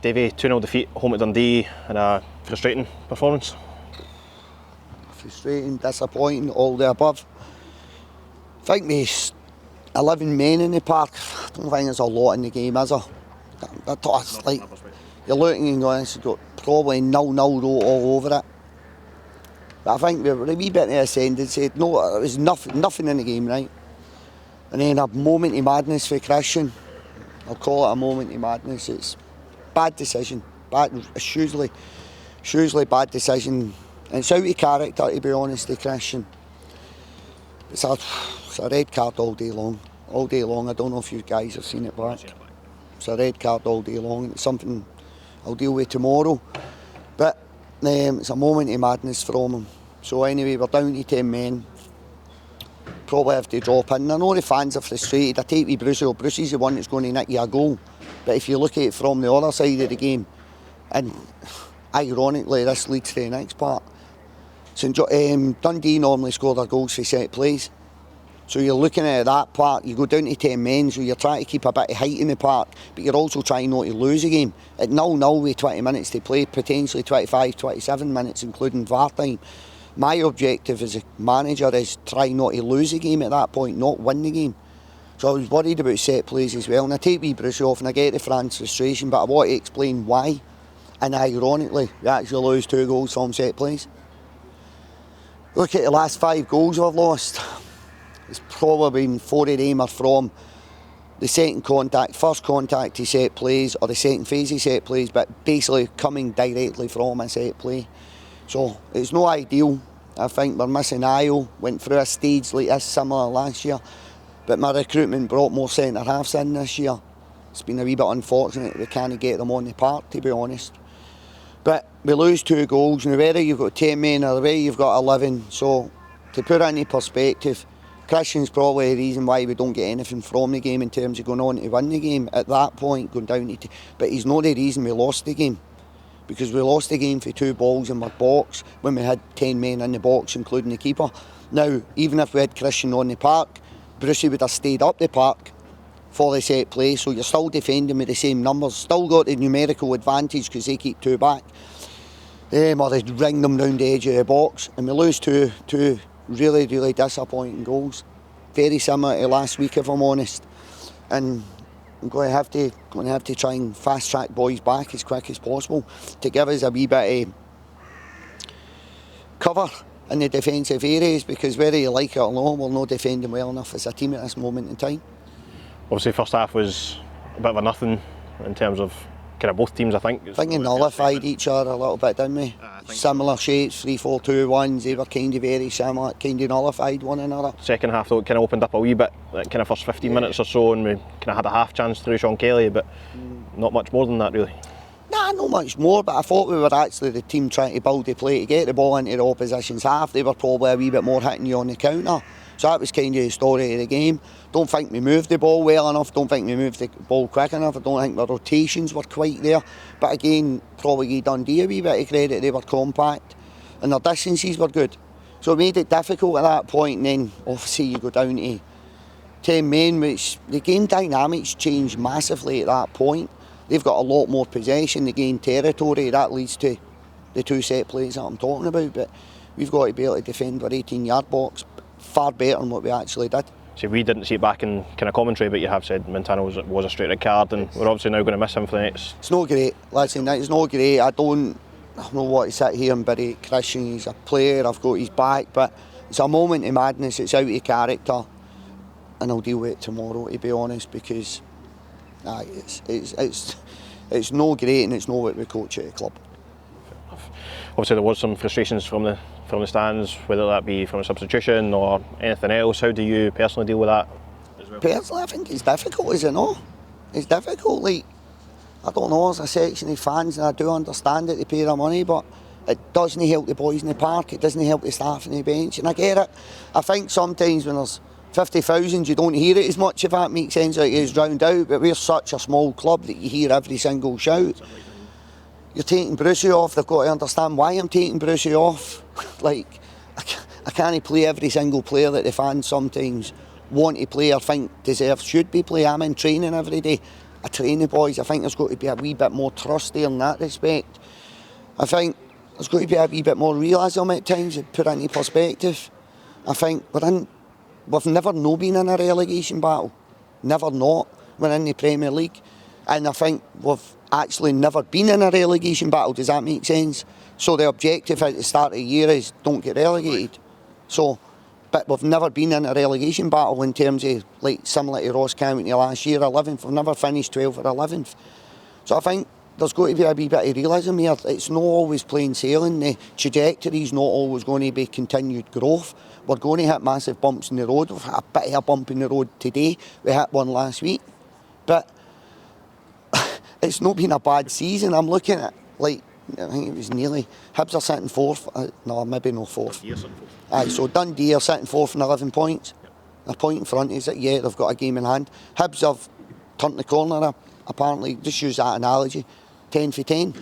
Davey, 2-0 defeat home at Dundee and a frustrating performance. Frustrating, disappointing, all the above. I think there's 11 men in the park. I don't think there's a lot in the game, is there? That's like, you're looking and going, it's got probably 0-0 all over it. But I think we were a wee bit in the ascendancy. No, there was nothing in the game, right? And then a moment of madness for Christian. I'll call it a moment of madness. It's bad decision. It's hugely bad decision. And it's out of character, to be honest, to Christian. It's a red card all day long. All day long. I don't know if you guys have seen it back. It's a red card all day long. It's something I'll deal with tomorrow. But it's a moment of madness from him. So anyway, we're down to 10 men. Probably have to drop in. I know the fans are frustrated. I take with Bruce. Brucey's the one that's going to nick you a goal. But if you look at it from the other side of the game, and ironically this leads to the next part, Dundee normally score their goals for set plays. So you're looking at that part, you go down to 10 men, so you're trying to keep a bit of height in the park, but you're also trying not to lose a game. At 0-0 with 20 minutes to play, potentially 25, 27 minutes including VAR time. My objective as a manager is try not to lose a game at that point, not win the game. So I was worried about set plays as well, and I take wee Bruce off and I get the fans' frustration, but I want to explain why. And ironically, we actually lose 2 goals from set plays. Look at the last 5 goals we've lost. It's probably been 4 of them are from the second contact, first contact to set plays, or the second phase of set plays, but basically coming directly from a set play. So it's no ideal. I think we're missing Ayo, went through a stage like this similar last year, but my recruitment brought more centre halves in this year. It's been a wee bit unfortunate we can't get them on the park, to be honest. But we lose 2 goals, and whether you've got 10 men or whether you've got 11, so to put it into perspective, Christian's probably the reason why we don't get anything from the game in terms of going on to win the game at that point, going down to but he's not the reason we lost the game. Because we lost the game for 2 balls in our box when we had 10 men in the box, including the keeper. Now, even if we had Christian on the park, Brucey would have stayed up the park for the set play, so you're still defending with the same numbers, still got the numerical advantage because they keep 2 back. Or they ring them round the edge of the box, and we lose two really, really disappointing goals. Very similar to last week, if I'm honest. And I'm going to have to try and fast track boys back as quick as possible to give us a wee bit of cover in the defensive areas, because whether you like it or not, we're not defending well enough as a team at this moment in time. Obviously, first half was a bit of a nothing in terms of kind of both teams, I think. I think we nullified each other a little bit, didn't we? Similar shapes, 3-4-2-1s, they were kind of very similar, kind of nullified one another. Second half, though, it kind of opened up a wee bit, like kind of first 15 minutes or so, and we kind of had a half chance through Sean Kelly, but not much more than that, really. Nah, not much more, but I thought we were actually the team trying to build the play to get the ball into the opposition's half. They were probably a wee bit more hitting you on the counter. So that was kind of the story of the game. Don't think we moved the ball well enough, don't think we moved the ball quick enough, I don't think the rotations were quite there. But again, probably give Dundee a wee bit of credit, they were compact and their distances were good. So it made it difficult at that point, and then obviously you go down to 10 men, which the game dynamics changed massively at that point. They've got a lot more possession, they gain territory, that leads to the 2 set plays that I'm talking about, but we've got to be able to defend our 18-yard box far better than what we actually did. So we didn't see it back in kind of commentary, but you have said Montana was a straight red card, and we're obviously now going to miss him for the next. It's not great. Listen, it's not great. I don't know what to sit here and bury Christian. He's a player. I've got his back, but it's a moment of madness. It's out of character, and I'll deal with it tomorrow. To be honest, because it's not great, and it's not what we coach at the club. Obviously, there was some frustrations from the stands, whether that be from a substitution or anything else. How do you personally deal with that as well? Personally, I think it's difficult, is it not? It's difficult. Like, I don't know, there's a section of fans, and I do understand it, they pay their money, but it doesn't help the boys in the park, it doesn't help the staff on the bench, and I get it. I think sometimes when there's 50,000 you don't hear it as much, if that makes sense, like it's drowned out, but we're such a small club that you hear every single shout. You're taking Brucey off, they've got to understand why I'm taking Brucey off. Like, I can't play every single player that the fans sometimes want to play or think deserves, should be play. I'm in training every day. I train the boys. I think there's got to be a wee bit more trust there in that respect. I think there's got to be a wee bit more realism at times to put into perspective. I think we've never not been in a relegation battle. Never not. We're in the Premier League. And I think we've actually never been in a relegation battle. Does that make sense? So the objective at the start of the year is don't get relegated. So, but we've never been in a relegation battle in terms of, like, similar to Ross County last year, 11th. We've never finished 12th or 11th. So I think there's got to be a wee bit of realism here. It's not always plain sailing. The trajectory's not always going to be continued growth. We're going to hit massive bumps in the road. We've had a bit of a bump in the road today. We hit one last week. But it's not been a bad season. I'm looking at, like, I think it was nearly, Hibs are sitting fourth. No, maybe no fourth. Aye, so Dundee are sitting fourth in 11 points. A point in front, is it? Yeah, they've got a game in hand. Hibs have turned the corner, apparently. Just use that analogy. 10 for 10.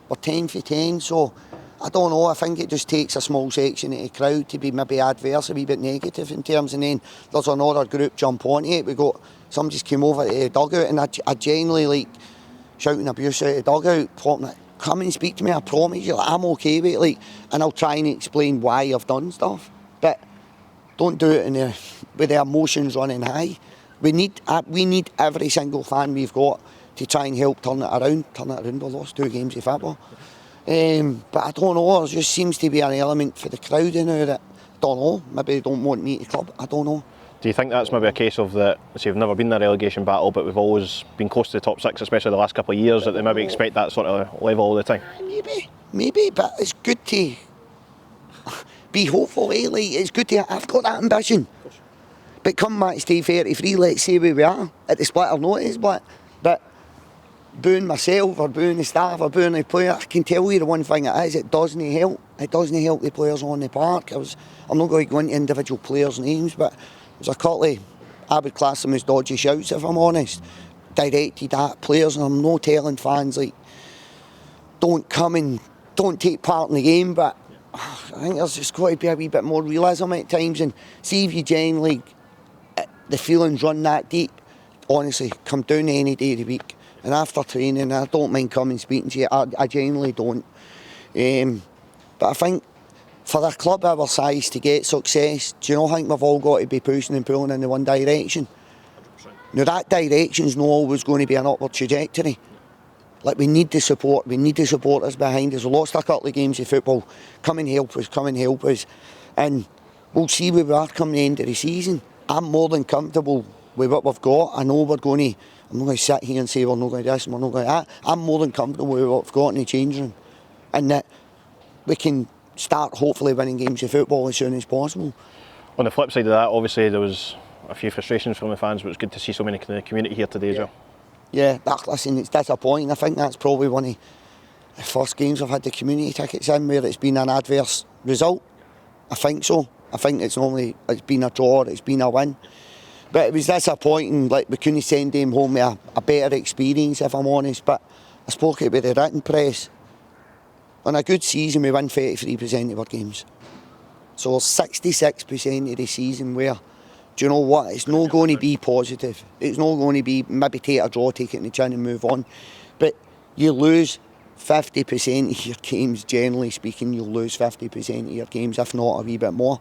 We're 10 for 10, so I don't know. I think it just takes a small section of the crowd to be maybe adverse, a wee bit negative in terms, and then there's another group jump onto it. We got, some just came over to the dugout, and I genuinely, like, shouting abuse out of the dugout, popping it. Come and speak to me, I promise you, like, I'm okay with it, like, and I'll try and explain why I've done stuff, but don't do it with the emotions running high. We need every single fan we've got to try and help turn it around. We lost 2 games of football. But I don't know, there just seems to be an element for the crowd in now that, I don't know, maybe they don't want me at the club, I don't know. Do you think that's maybe a case of that, say we've never been in a relegation battle, but we've always been close to the top 6, especially the last couple of years, that they maybe expect that sort of level all the time? Maybe, but it's good to be hopeful, eh? Like, it's good to, I've got that ambition. But come match day 33, let's say where we are, at the split or not at the split, but booing myself or booing the staff or booing the player, I can tell you the one thing it is, it doesn't help. It doesn't help the players on the park. I'm not going to go into individual players' names, but there's a couple of, I would class them as dodgy shouts if I'm honest, directed at players, and I'm not telling fans, like, don't come and don't take part in the game, but I think there's just got to be a wee bit more realism at times, and see if you genuinely, the feelings run that deep, honestly, come down any day of the week, and after training, I don't mind coming and speaking to you, I genuinely don't. But I think for a club our size to get success, do you know, I think we've all got to be pushing and pulling in the one direction. 100%. Now that direction's not always going to be an upward trajectory. Like, we need the supporters behind us. We lost a couple of games of football. Come and help us. And we'll see where we are come the end of the season. I'm more than comfortable with what we've got. I know I'm not going to sit here and say we're not going to do this and we're not going to that. I'm more than comfortable with what we've got in the change room. And that we can start hopefully winning games of football as soon as possible. On the flip side of that, obviously there was a few frustrations from the fans, but it's good to see so many in the community here today as well. Yeah, listen, it's disappointing. I think that's probably one of the first games I've had the community tickets in where it's been an adverse result. I think so. I think it's been a draw, it's been a win. But it was disappointing, like, we couldn't send them home with a better experience, if I'm honest. But I spoke it with the written press. On a good season, we win 33% of our games. So 66% of the season where, do you know what, it's not going to be positive. It's not going to be maybe take a draw, take it in the chin and move on. But you lose 50% of your games, generally speaking, you'll lose 50% of your games, if not a wee bit more.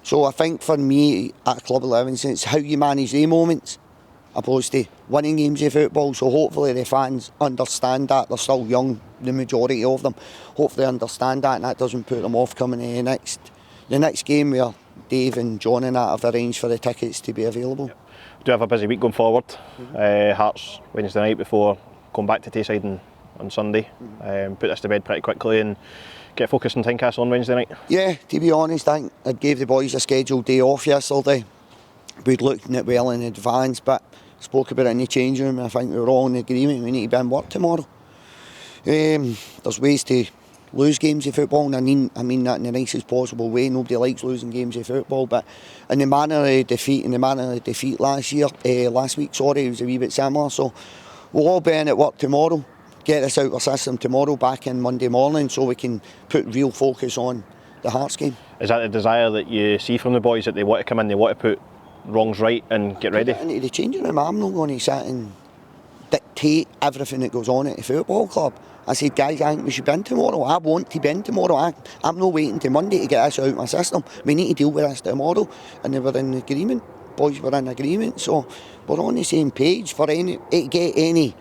So I think for me, at Club of Livingston, it's how you manage these moments, opposed to winning games of football. So hopefully the fans understand that. They're still young, the majority of them. Hopefully understand that, and that doesn't put them off coming to the next game where Dave and John and that have arranged for the tickets to be available. Yep. We do have a busy week going forward. Hearts Wednesday night before going back to Tayside on Sunday. Put this to bed pretty quickly and get focused on Tynecastle on Wednesday night. Yeah, to be honest, I think I gave the boys a scheduled day off yesterday. We'd looked at it well in advance, but spoke about it in the change room, and I think we were all in agreement we need to be in work tomorrow. There's ways to lose games of football, and I mean that in the nicest possible way. Nobody likes losing games of football, but in the manner of defeat last week, it was a wee bit similar. So we'll all be in at work tomorrow, get this out of our system tomorrow, back in Monday morning, so we can put real focus on the Hearts game. Is that the desire that you see from the boys, that they want to come in, they want to put wrongs right and get ready? Into the changing room, I'm not going to sit and dictate everything that goes on at the football club. I said, guys, I think we should be in tomorrow. I want to be in tomorrow. I'm not waiting till Monday to get this out of my system. We need to deal with this tomorrow. And they were in agreement. Boys were in agreement. So we're on the same page. For to get any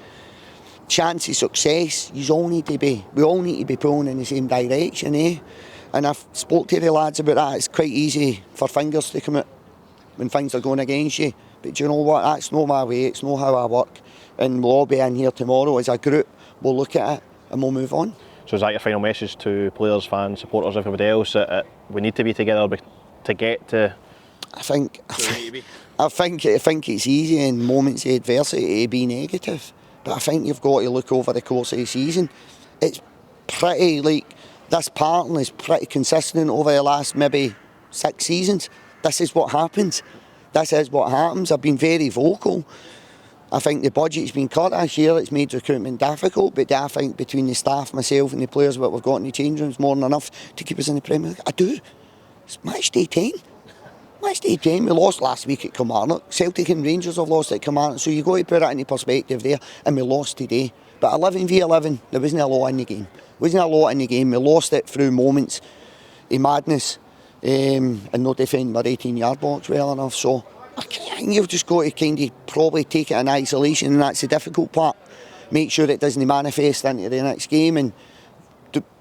chance of success, we all need to be pulling in the same direction, eh? And I've spoke to the lads about that. It's quite easy for fingers to come out when things are going against you. But do you know what? That's not my way. It's not how I work. And we'll all be in here tomorrow as a group. We'll look at it and we'll move on. So is that your final message to players, fans, supporters, everybody else, that we need to be together to get to? I think it's easy in moments of adversity to be negative, but I think you've got to look over the course of the season. It's pretty like this pattern is pretty consistent over the last maybe 6 seasons. This is what happens. This is what happens. I've been very vocal. I think the budget's been cut this year. It's made recruitment difficult, but I think between the staff, myself and the players, what we've got in the change room is more than enough to keep us in the Premier League. I do. It's match day 10. Match day 10. We lost last week at Kilmarnock. Celtic and Rangers have lost at Kilmarnock, so you've got to put it into perspective there. And we lost today. But 11v11, there wasn't a lot in the game. We lost it through moments of madness and not defending our 18-yard box well enough. So I think you've just got to kind of probably take it in isolation, and that's the difficult part. Make sure it doesn't manifest into the next game, and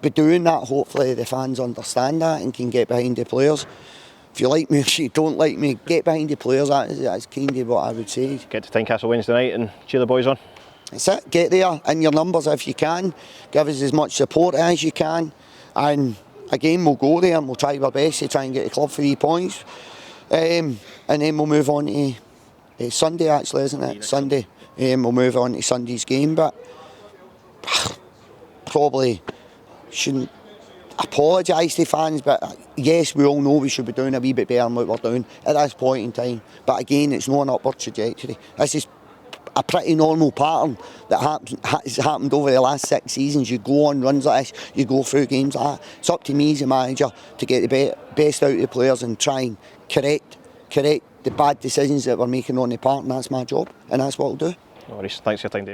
by doing that, hopefully the fans understand that and can get behind the players. If you like me, if you don't like me, get behind the players. That's kind of what I would say. Get to Tynecastle Wednesday night and cheer the boys on. That's it. Get there in your numbers if you can. Give us as much support as you can. And again, we'll go there and we'll try our best to try and get the club 3 points. And then we'll move on to Sunday, actually, isn't it? Sunday. We'll move on to Sunday's game, but probably shouldn't apologise to fans, but yes, we all know we should be doing a wee bit better than what we're doing at this point in time. But again, it's not an upward trajectory. This is a pretty normal pattern that has happened over the last 6 seasons. You go on runs like this, you go through games like that. It's up to me as a manager to get the best out of the players and try and correct the bad decisions that we're making on the part, and that's my job, and that's what I'll do. No worries. Thanks for your time, David.